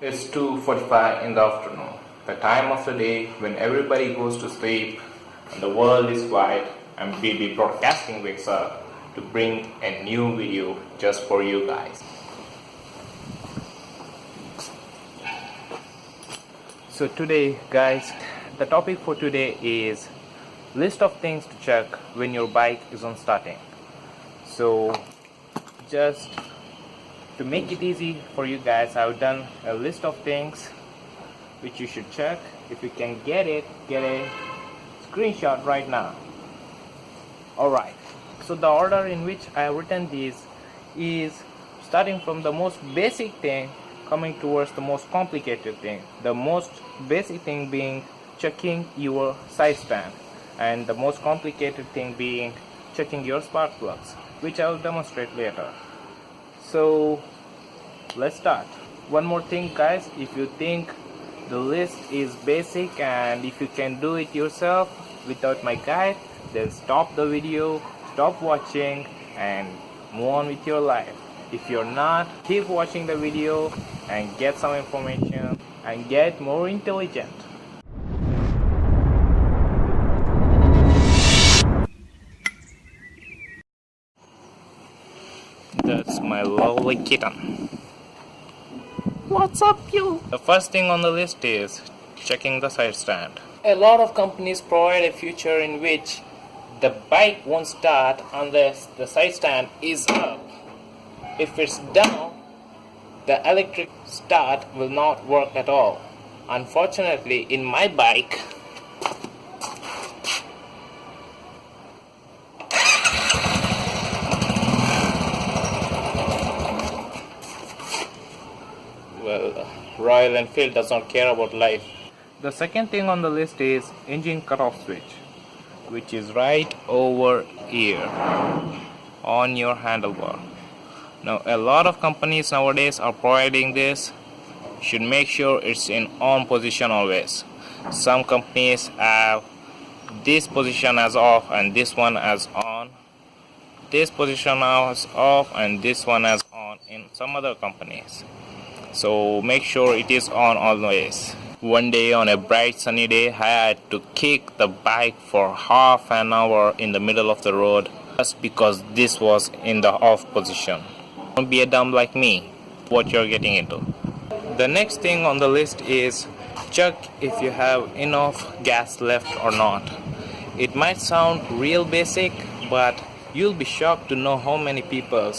It's 2:45 in the afternoon, the time of the day when everybody goes to sleep and the world is quiet, and BB Broadcasting wakes up to bring a new video just for you guys. So today guys, the topic for today is list of things to check when your bike is on starting. So just to make it easy for you guys, I've done a list of things which you should check. If you can get a screenshot right now. Alright, so the order in which I have written these is starting from the most basic thing coming towards the most complicated thing. The most basic thing being checking your side stand, and the most complicated thing being checking your spark plugs, which I will demonstrate later. So let's start. One more thing guys, if you think the list is basic and if you can do it yourself without my guide, then stop the video, stop watching and move on with your life. If you're not, keep watching the video and get some information and get more intelligent. That's my lovely kitten. What's up, you? The first thing on the list is checking the side stand. A lot of companies provide a feature in which the bike won't start unless the side stand is up. If it's down, the electric start will not work at all. Unfortunately, in my bike, well, Royal Enfield does not care about life. The second thing on the list is engine cutoff switch, which is right over here on your handlebar. Now, a lot of companies nowadays are providing this. You should make sure it's in on position always. Some companies have this position as off and this one as on. This position as off and this one as on in some other companies. So make sure it is on always. One day on a bright sunny day, I had to kick the bike for half an hour in the middle of the road just because this was in the off position. Don't be a dumb like me, what you're getting into. The next thing on the list is check if you have enough gas left or not. It might sound real basic, but you'll be shocked to know how many people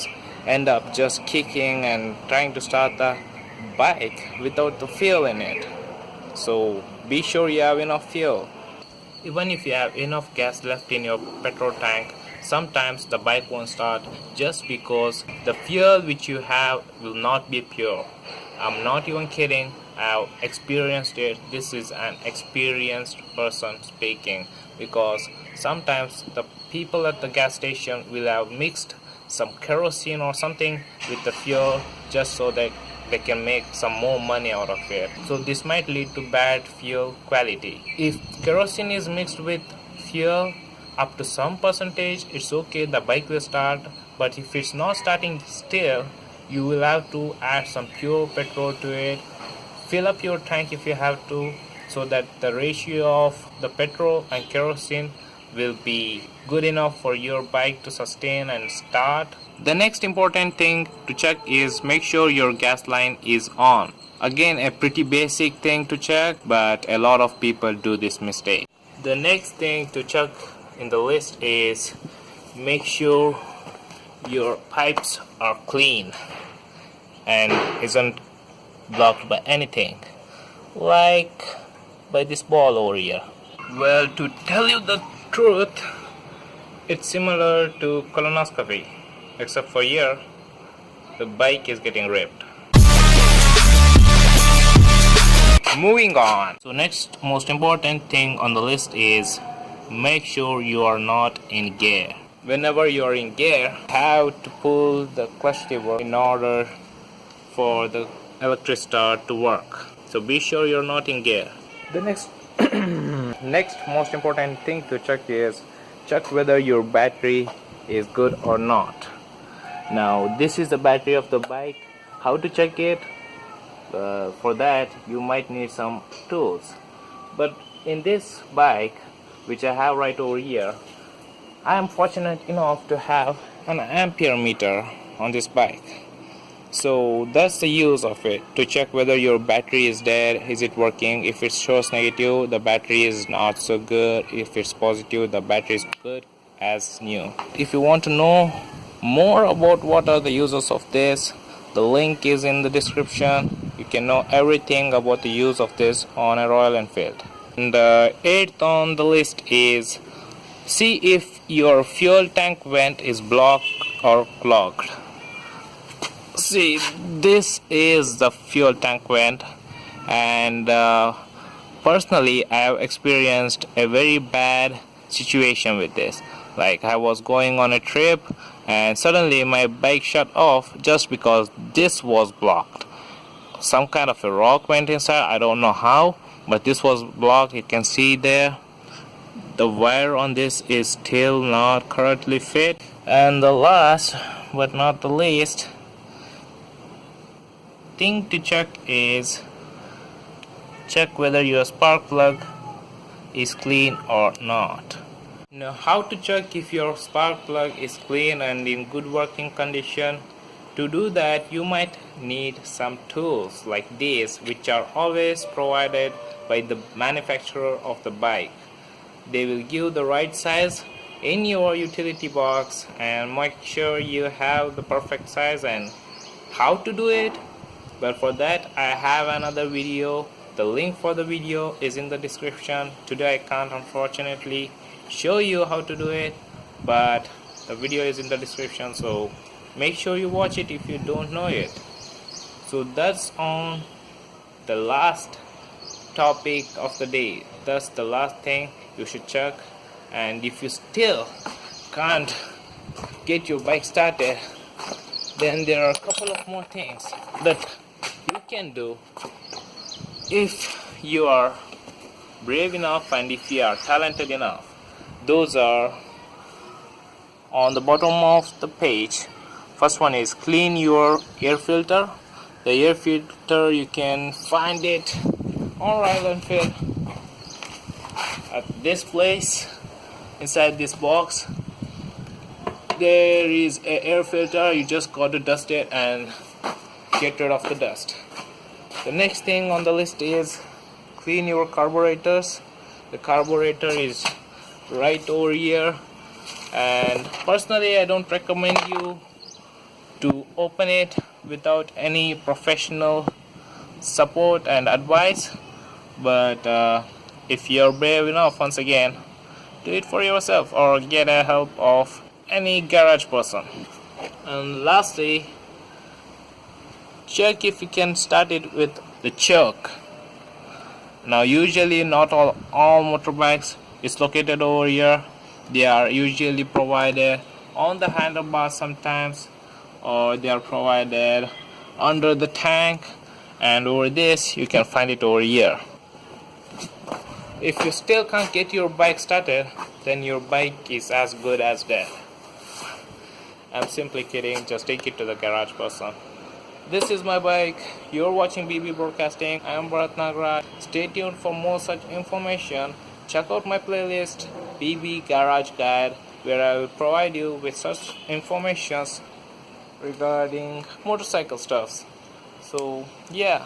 end up just kicking and trying to start the bike without the fuel in it. So be sure you have enough fuel. Even if you have enough gas left in your petrol tank, sometimes the bike won't start just because the fuel which you have will not be pure. I'm not even kidding, I've experienced it. This is an experienced person speaking, because sometimes the people at the gas station will have mixed some kerosene or something with the fuel just so that they can make some more money out of it. So this might lead to bad fuel quality. If kerosene is mixed with fuel up to some percentage, it's okay, the bike will start. But if it's not starting still, you will have to add some pure petrol to it. Fill up your tank if you have to, so that the ratio of the petrol and kerosene will be good enough for your bike to sustain and start. The next important thing to check is make sure your gas line is on. Again, a pretty basic thing to check, but a lot of people do this mistake. The next thing to check in the list is make sure your pipes are clean and isn't blocked by anything, like by this ball over here. Well, to tell you the truth, it's similar to colonoscopy, except for here the bike is getting ripped. Moving on. So next most important thing on the list is make sure you are not in gear. Whenever you are in gear, have to pull the clutch lever in order for the electric start to work. So be sure you're not in gear. The next most important thing to check is check whether your battery is good or not. Now this is the battery of the bike. How to check it? For that you might need some tools. But in this bike which I have right over here, I am fortunate enough to have an ampere meter on this bike. So that's the use of it, to check whether your battery is dead, is it working. If it shows negative, the battery is not so good. If it's positive, the battery is good as new. If you want to know more about what are the uses of this, the link is in the description. You can know everything about the use of this on a Royal Enfield. And the 8th on the list is, see if your fuel tank vent is blocked or clogged. See, this is the fuel tank vent, and personally I have experienced a very bad situation with this. Like, I was going on a trip and suddenly my bike shut off just because this was blocked. Some kind of a rock went inside, I don't know how, but this was blocked. You can see there the wire on this is still not correctly fit. And the last but not the least thing to check is check whether your spark plug is clean or not. Now, how to check if your spark plug is clean and in good working condition? To do that, you might need some tools like these, which are always provided by the manufacturer of the bike. They will give the right size in your utility box, and make sure you have the perfect size. And how to do it? But for that I have another video. The link for the video is in the description. Today I can't unfortunately show you how to do it, but the video is in the description, so make sure you watch it if you don't know it. So that's on the last topic of the day. That's the last thing you should check. And if you still can't get your bike started, then there are a couple of more things that you can do if you are brave enough and if you are talented enough. Those are on the bottom of the page. First one is clean your air filter. The air filter, you can find it on Royal Enfield at this place. Inside this box there is an air filter. You just got to dust it and get rid of the dust. The next thing on the list is clean your carburetors. The carburetor is right over here, and personally I don't recommend you to open it without any professional support and advice. But if you're brave enough, once again, do it for yourself or get a help of any garage person. And lastly, check if you can start it with the choke. Now usually not all motorbikes is located over here. They are usually provided on the handlebars sometimes, or they are provided under the tank, and over this you can find it over here. If you still can't get your bike started, then your bike is as good as dead. I'm simply kidding, just take it to the garage person. This is my bike. You're watching BB Broadcasting. I am Bharat Nagraj. Stay tuned for more such information. Check out my playlist, BB Garage Guide, where I will provide you with such informations regarding motorcycle stuffs. So yeah.